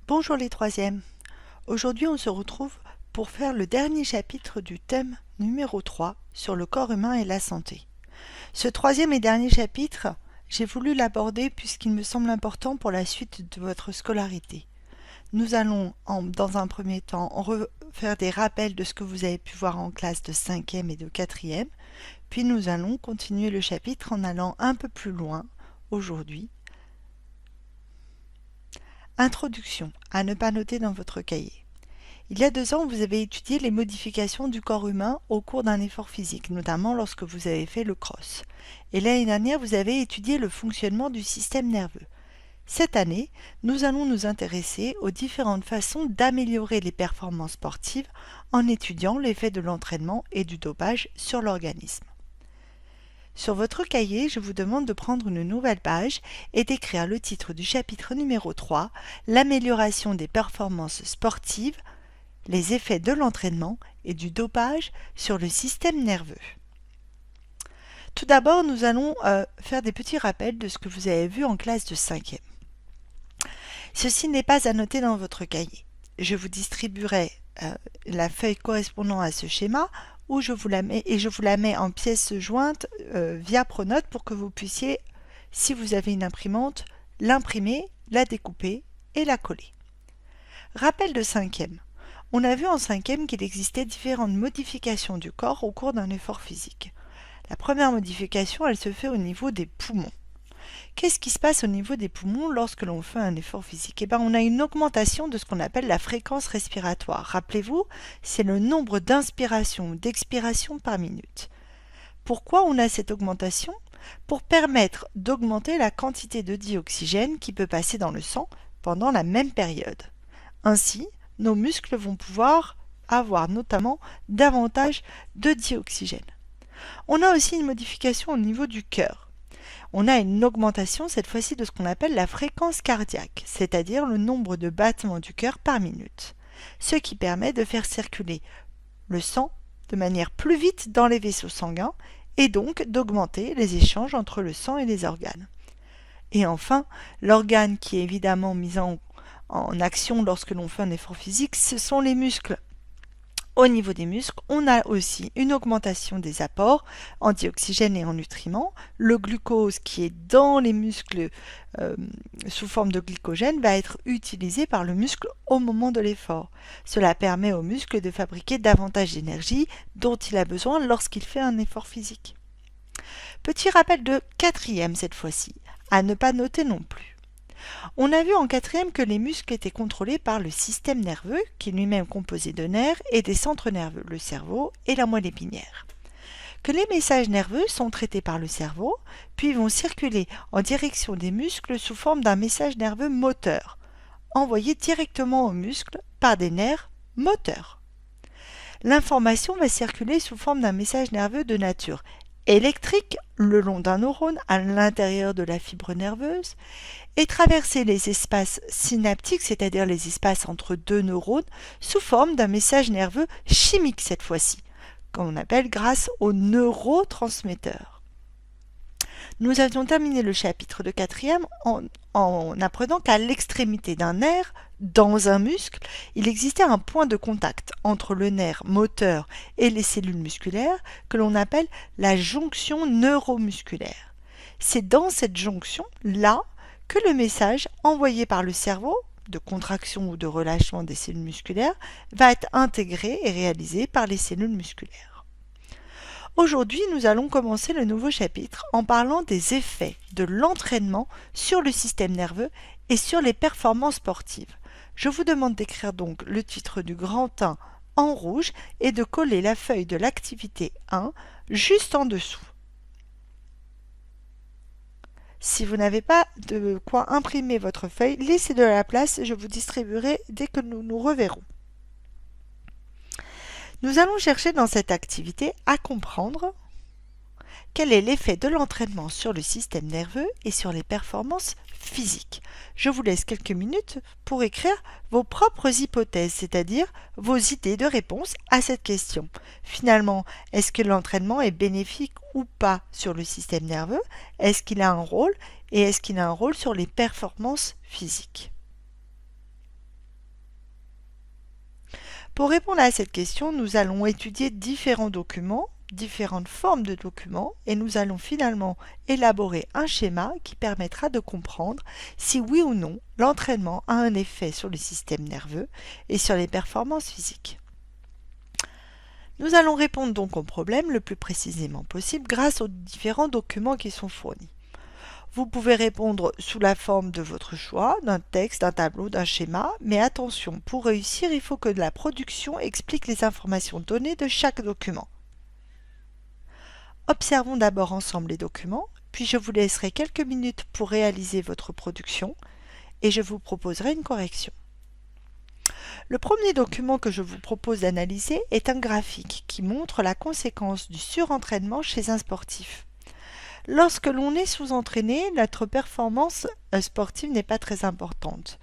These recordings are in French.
Bonjour les troisièmes. Aujourd'hui on se retrouve pour faire le dernier chapitre du thème numéro 3 sur le corps humain et la santé. Ce troisième et dernier chapitre, j'ai voulu l'aborder puisqu'il me semble important pour la suite de votre scolarité. Nous allons dans un premier temps faire des rappels de ce que vous avez pu voir en classe de 5e et de 4e, puis nous allons continuer le chapitre en allant un peu plus loin aujourd'hui. Introduction, à ne pas noter dans votre cahier. Il y a 2 ans, vous avez étudié les modifications du corps humain au cours d'un effort physique, notamment lorsque vous avez fait le cross. Et l'année dernière, vous avez étudié le fonctionnement du système nerveux. Cette année, nous allons nous intéresser aux différentes façons d'améliorer les performances sportives en étudiant l'effet de l'entraînement et du dopage sur l'organisme. Sur votre cahier, je vous demande de prendre une nouvelle page et d'écrire le titre du chapitre numéro 3, l'amélioration des performances sportives, les effets de l'entraînement et du dopage sur le système nerveux. Tout d'abord, nous allons faire des petits rappels de ce que vous avez vu en classe de 5e. Ceci n'est pas à noter dans votre cahier. Je vous distribuerai la feuille correspondant à ce schéma où je vous la mets en pièces jointes via Pronote pour que vous puissiez, si vous avez une imprimante, l'imprimer, la découper et la coller. Rappel de 5e. On a vu en 5e qu'il existait différentes modifications du corps au cours d'un effort physique. La première modification, elle se fait au niveau des poumons. Qu'est-ce qui se passe au niveau des poumons lorsque l'on fait un effort physique? On a une augmentation de ce qu'on appelle la fréquence respiratoire. Rappelez-vous, c'est le nombre d'inspirations ou d'expirations par minute. Pourquoi on a cette augmentation? Pour permettre d'augmenter la quantité de dioxygène qui peut passer dans le sang pendant la même période. Ainsi, nos muscles vont pouvoir avoir notamment davantage de dioxygène. On a aussi une modification au niveau du cœur. On a une augmentation cette fois-ci de ce qu'on appelle la fréquence cardiaque, c'est-à-dire le nombre de battements du cœur par minute, ce qui permet de faire circuler le sang de manière plus vite dans les vaisseaux sanguins et donc d'augmenter les échanges entre le sang et les organes. Et enfin, l'organe qui est évidemment mis en action lorsque l'on fait un effort physique, ce sont les muscles. Au niveau des muscles, on a aussi une augmentation des apports en dioxygène et en nutriments. Le glucose qui est dans les muscles sous forme de glycogène va être utilisé par le muscle au moment de l'effort. Cela permet au muscle de fabriquer davantage d'énergie dont il a besoin lorsqu'il fait un effort physique. Petit rappel de 4e cette fois-ci, à ne pas noter non plus. On a vu en 4e que les muscles étaient contrôlés par le système nerveux, qui est lui-même composé de nerfs et des centres nerveux, le cerveau et la moelle épinière. Que les messages nerveux sont traités par le cerveau, puis vont circuler en direction des muscles sous forme d'un message nerveux moteur, envoyé directement aux muscles par des nerfs moteurs. L'information va circuler sous forme d'un message nerveux de nature électrique le long d'un neurone à l'intérieur de la fibre nerveuse et traverser les espaces synaptiques, c'est-à-dire les espaces entre deux neurones, sous forme d'un message nerveux chimique cette fois-ci, qu'on appelle grâce aux neurotransmetteurs. Nous avions terminé le chapitre de 4e en apprenant qu'à l'extrémité d'un nerf, dans un muscle, il existait un point de contact entre le nerf moteur et les cellules musculaires que l'on appelle la jonction neuromusculaire. C'est dans cette jonction-là que le message envoyé par le cerveau, de contraction ou de relâchement des cellules musculaires, va être intégré et réalisé par les cellules musculaires. Aujourd'hui, nous allons commencer le nouveau chapitre en parlant des effets de l'entraînement sur le système nerveux et sur les performances sportives. Je vous demande d'écrire donc le titre du grand 1 en rouge et de coller la feuille de l'activité 1 juste en dessous. Si vous n'avez pas de quoi imprimer votre feuille, laissez de la place, je vous distribuerai dès que nous nous reverrons. Nous allons chercher dans cette activité à comprendre quel est l'effet de l'entraînement sur le système nerveux et sur les performances physiques. Je vous laisse quelques minutes pour écrire vos propres hypothèses, c'est-à-dire vos idées de réponse à cette question. Finalement, est-ce que l'entraînement est bénéfique ou pas sur le système nerveux? Est-ce qu'il a un rôle? Et est-ce qu'il a un rôle sur les performances physiques? Pour répondre à cette question, nous allons étudier différents documents, différentes formes de documents, et nous allons finalement élaborer un schéma qui permettra de comprendre si oui ou non l'entraînement a un effet sur le système nerveux et sur les performances physiques. Nous allons répondre donc au problème le plus précisément possible grâce aux différents documents qui sont fournis. Vous pouvez répondre sous la forme de votre choix, d'un texte, d'un tableau, d'un schéma, mais attention, pour réussir, il faut que la production explique les informations données de chaque document. Observons d'abord ensemble les documents, puis je vous laisserai quelques minutes pour réaliser votre production et je vous proposerai une correction. Le premier document que je vous propose d'analyser est un graphique qui montre la conséquence du surentraînement chez un sportif. Lorsque l'on est sous-entraîné, notre performance sportive n'est pas très importante.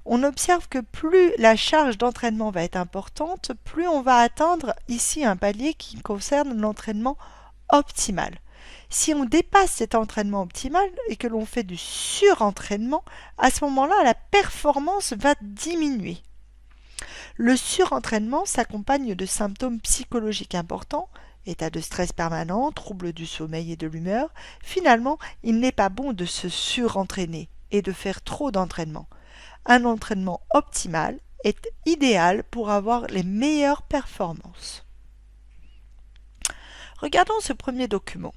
On observe que plus la charge d'entraînement va être importante, plus on va atteindre ici un palier qui concerne l'entraînement optimal. Si on dépasse cet entraînement optimal et que l'on fait du surentraînement, à ce moment-là, la performance va diminuer. Le surentraînement s'accompagne de symptômes psychologiques importants, état de stress permanent, troubles du sommeil et de l'humeur. Finalement, il n'est pas bon de se surentraîner et de faire trop d'entraînement. Un entraînement optimal est idéal pour avoir les meilleures performances. Regardons ce premier document.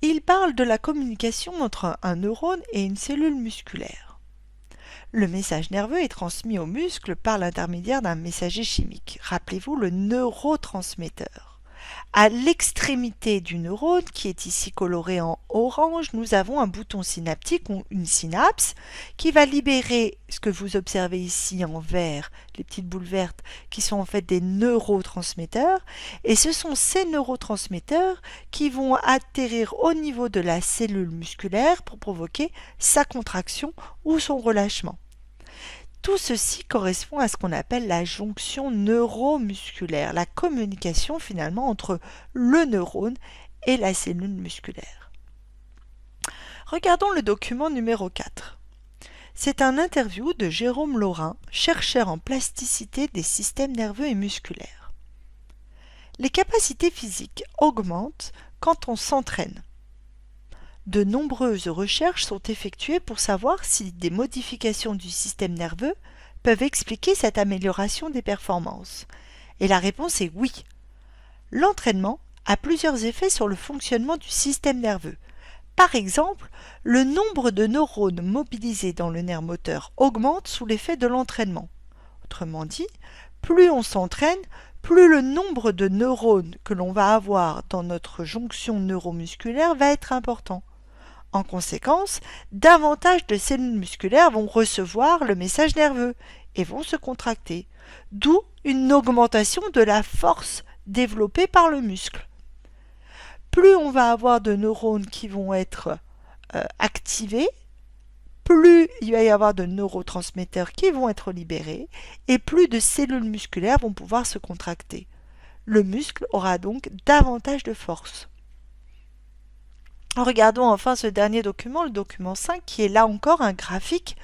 Il parle de la communication entre un neurone et une cellule musculaire. Le message nerveux est transmis aux muscles par l'intermédiaire d'un messager chimique. Rappelez-vous le neurotransmetteur. À l'extrémité du neurone, qui est ici coloré en orange, nous avons un bouton synaptique ou une synapse qui va libérer ce que vous observez ici en vert, les petites boules vertes, qui sont en fait des neurotransmetteurs. Et ce sont ces neurotransmetteurs qui vont atterrir au niveau de la cellule musculaire pour provoquer sa contraction ou son relâchement. Tout ceci correspond à ce qu'on appelle la jonction neuromusculaire, la communication finalement entre le neurone et la cellule musculaire. Regardons le document numéro 4. C'est un interview de Jérôme Laurin, chercheur en plasticité des systèmes nerveux et musculaires. Les capacités physiques augmentent quand on s'entraîne. De nombreuses recherches sont effectuées pour savoir si des modifications du système nerveux peuvent expliquer cette amélioration des performances. Et la réponse est oui. L'entraînement a plusieurs effets sur le fonctionnement du système nerveux. Par exemple, le nombre de neurones mobilisés dans le nerf moteur augmente sous l'effet de l'entraînement. Autrement dit, plus on s'entraîne, plus le nombre de neurones que l'on va avoir dans notre jonction neuromusculaire va être important. En conséquence, davantage de cellules musculaires vont recevoir le message nerveux et vont se contracter, d'où une augmentation de la force développée par le muscle. Plus on va avoir de neurones qui vont être activés, plus il va y avoir de neurotransmetteurs qui vont être libérés et plus de cellules musculaires vont pouvoir se contracter. Le muscle aura donc davantage de force. Regardons enfin ce dernier document, le document 5, qui est là encore un graphique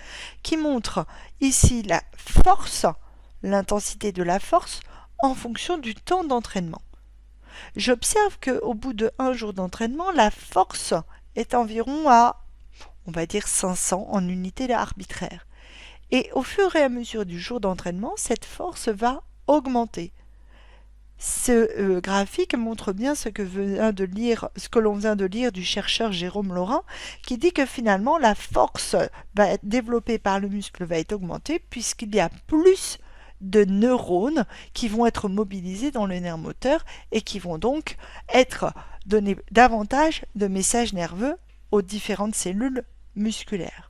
qui montre ici la force, l'intensité de la force en fonction du temps d'entraînement. J'observe qu'au bout de 1 jour d'entraînement, la force est environ à, on va dire 500 en unité arbitraire. Et au fur et à mesure du jour d'entraînement, cette force va augmenter. Ce graphique montre bien ce que l'on vient de lire du chercheur Jérôme Laurin, qui dit que finalement la force va être développée par le muscle va être augmentée puisqu'il y a plus de neurones qui vont être mobilisés dans le nerf moteur et qui vont donc donner davantage de messages nerveux aux différentes cellules musculaires.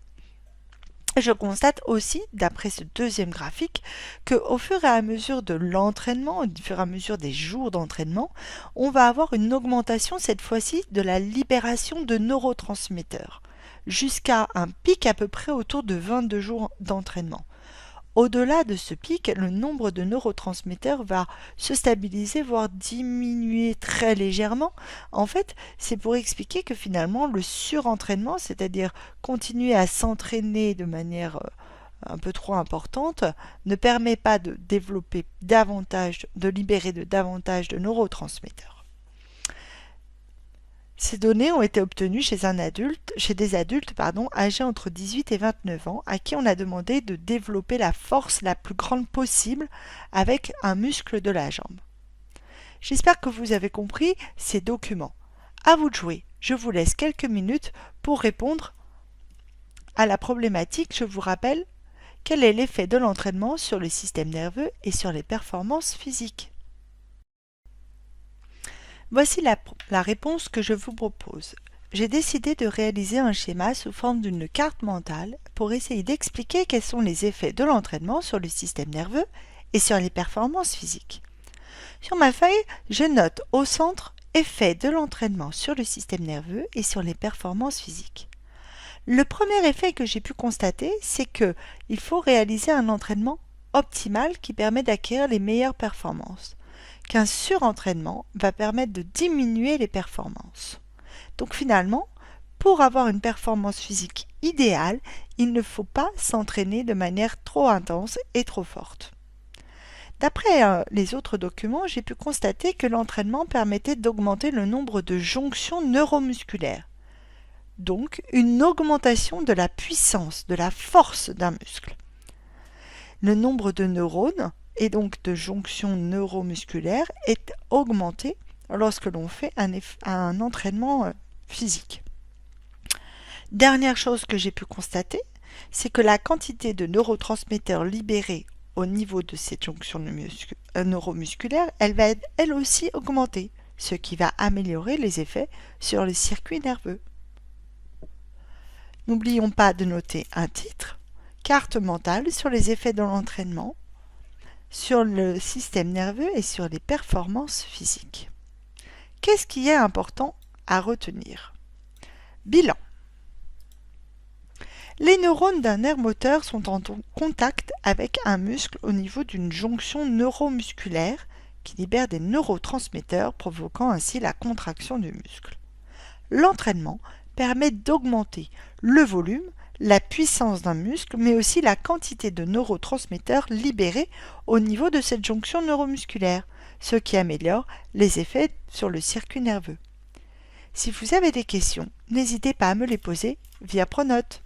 Je constate aussi, d'après ce deuxième graphique, qu'au fur et à mesure de l'entraînement, au fur et à mesure des jours d'entraînement, on va avoir une augmentation cette fois-ci de la libération de neurotransmetteurs, jusqu'à un pic à peu près autour de 22 jours d'entraînement. Au-delà de ce pic, le nombre de neurotransmetteurs va se stabiliser, voire diminuer très légèrement. En fait, c'est pour expliquer que finalement, le surentraînement, c'est-à-dire continuer à s'entraîner de manière un peu trop importante, ne permet pas de développer davantage, de libérer davantage de neurotransmetteurs. Ces données ont été obtenues chez des adultes âgés entre 18 et 29 ans, à qui on a demandé de développer la force la plus grande possible avec un muscle de la jambe. J'espère que vous avez compris ces documents. À vous de jouer. Je vous laisse quelques minutes pour répondre à la problématique. Je vous rappelle quel est l'effet de l'entraînement sur le système nerveux et sur les performances physiques. Voici la réponse que je vous propose. J'ai décidé de réaliser un schéma sous forme d'une carte mentale pour essayer d'expliquer quels sont les effets de l'entraînement sur le système nerveux et sur les performances physiques. Sur ma feuille, je note au centre « Effet de l'entraînement sur le système nerveux et sur les performances physiques ». Le premier effet que j'ai pu constater, c'est qu'il faut réaliser un entraînement optimal qui permet d'acquérir les meilleures performances, qu'un surentraînement va permettre de diminuer les performances. Donc finalement, pour avoir une performance physique idéale, il ne faut pas s'entraîner de manière trop intense et trop forte. D'après les autres documents, j'ai pu constater que l'entraînement permettait d'augmenter le nombre de jonctions neuromusculaires, donc une augmentation de la puissance, de la force d'un muscle. Le nombre de neurones et donc de jonctions neuromusculaires est augmenté lorsque l'on fait un entraînement physique. Dernière chose que j'ai pu constater, c'est que la quantité de neurotransmetteurs libérés au niveau de cette jonction neuromusculaire, elle va elle aussi augmenter, ce qui va améliorer les effets sur le circuit nerveux. N'oublions pas de noter un titre, carte mentale sur les effets de l'entraînement, sur le système nerveux et sur les performances physiques. Qu'est-ce qui est important à retenir? Bilan. Les neurones d'un nerf moteur sont en contact avec un muscle au niveau d'une jonction neuromusculaire qui libère des neurotransmetteurs provoquant ainsi la contraction du muscle. L'entraînement permet d'augmenter le volume, la puissance d'un muscle, mais aussi la quantité de neurotransmetteurs libérés au niveau de cette jonction neuromusculaire, ce qui améliore les effets sur le circuit nerveux. Si vous avez des questions, n'hésitez pas à me les poser via Pronote.